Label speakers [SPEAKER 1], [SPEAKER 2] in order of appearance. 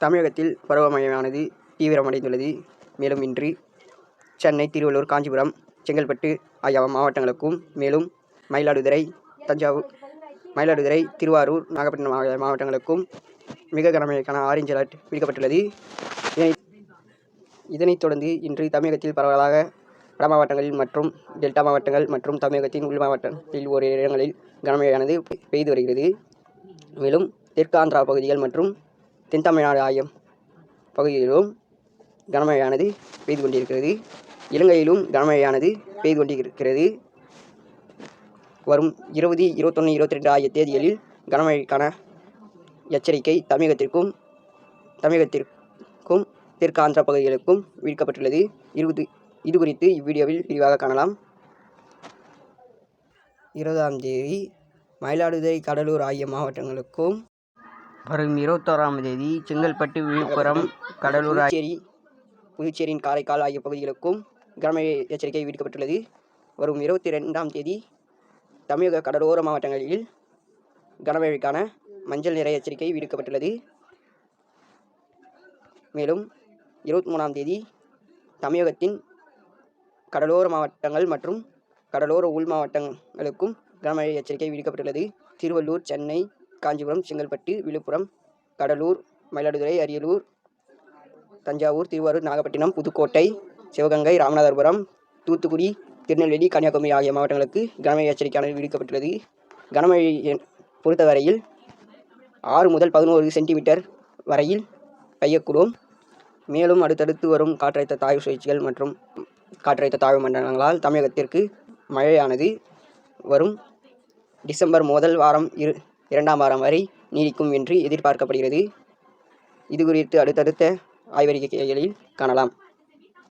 [SPEAKER 1] தமிழகத்தில் பருவமழையானது தீவிரமடைந்துள்ளது. மேலும் இன்று சென்னை, திருவள்ளூர், காஞ்சிபுரம், செங்கல்பட்டு ஆகிய மாவட்டங்களுக்கும், மேலும் மயிலாடுதுறை, திருவாரூர், நாகப்பட்டினம் ஆகிய மாவட்டங்களுக்கும் மிக கனமழைக்கான ஆரஞ்சு அலர்ட் விடுக்கப்பட்டுள்ளது. இதனைத் தொடர்ந்து இன்று தமிழகத்தில் பரவலாக வட மாவட்டங்களில் மற்றும் டெல்டா மாவட்டங்கள் மற்றும் தமிழகத்தின் உள் மாவட்டங்களில் ஓரிரு இடங்களில் கனமழையானது பெய்து வருகிறது. மேலும் தெற்கு ஆந்திரா பகுதிகள் மற்றும் தென் தமிழ்நாடு ஆகிய பகுதிகளிலும் கனமழையானது பெய்து கொண்டிருக்கிறது. இலங்கையிலும் கனமழையானது பெய்து கொண்டிருக்கிறது. வரும் 20, 21, 22 ஆகிய தேதிகளில் கனமழைக்கான எச்சரிக்கை தமிழகத்திற்கும் தெற்கு ஆந்திரா பகுதிகளுக்கும் விடுக்கப்பட்டுள்ளது. இது குறித்து இவ்வீடியோவில் விரிவாக காணலாம். 20ஆம் தேதி மயிலாடுதுறை, கடலூர் ஆகிய மாவட்டங்களுக்கும், வரும் 21ஆம் தேதி செங்கல்பட்டு, விழுப்புரம், கடலூர், புதுச்சேரியின் காரைக்கால் ஆகிய பகுதிகளுக்கும் கனமழை எச்சரிக்கை விடுக்கப்பட்டுள்ளது. வரும் 22ஆம் தேதி தமிழக கடலோர மாவட்டங்களில் கனமழைக்கான மஞ்சள் நிற எச்சரிக்கை விடுக்கப்பட்டுள்ளது. மேலும் 23ஆம் தேதி தமிழகத்தின் கடலோர மாவட்டங்கள் மற்றும் கடலோர உள் மாவட்டங்களுக்கும் கனமழை எச்சரிக்கை விடுக்கப்பட்டுள்ளது. திருவள்ளூர், சென்னை, காஞ்சிபுரம், செங்கல்பட்டு, விழுப்புரம், கடலூர், மயிலாடுதுறை, அரியலூர், தஞ்சாவூர், திருவாரூர், நாகப்பட்டினம், புதுக்கோட்டை, சிவகங்கை, ராமநாதபுரம், தூத்துக்குடி, திருநெல்வேலி, கன்னியாகுமரி ஆகிய மாவட்டங்களுக்கு கனமழை எச்சரிக்கையானது விடுக்கப்பட்டுள்ளது. கனமழையை பொறுத்தவரையில் 6 முதல் 11 சென்டிமீட்டர் வரையில் பெய்யக்கூடும். மேலும் அடுத்தடுத்து வரும் காற்றழுத்த தாழ்வு சுழற்சிகள் மற்றும் காற்றழுத்த தாழ்வு மண்டலங்களால் தமிழகத்திற்கு மழையானது வரும் டிசம்பர் முதல் வாரம் 2ஆம் வாரம் வரை நீடிக்கும் என்று எதிர்பார்க்கப்படுகிறது. இது குறித்து அடுத்தடுத்த ஆய்வறிக்கைகளில் காணலாம்.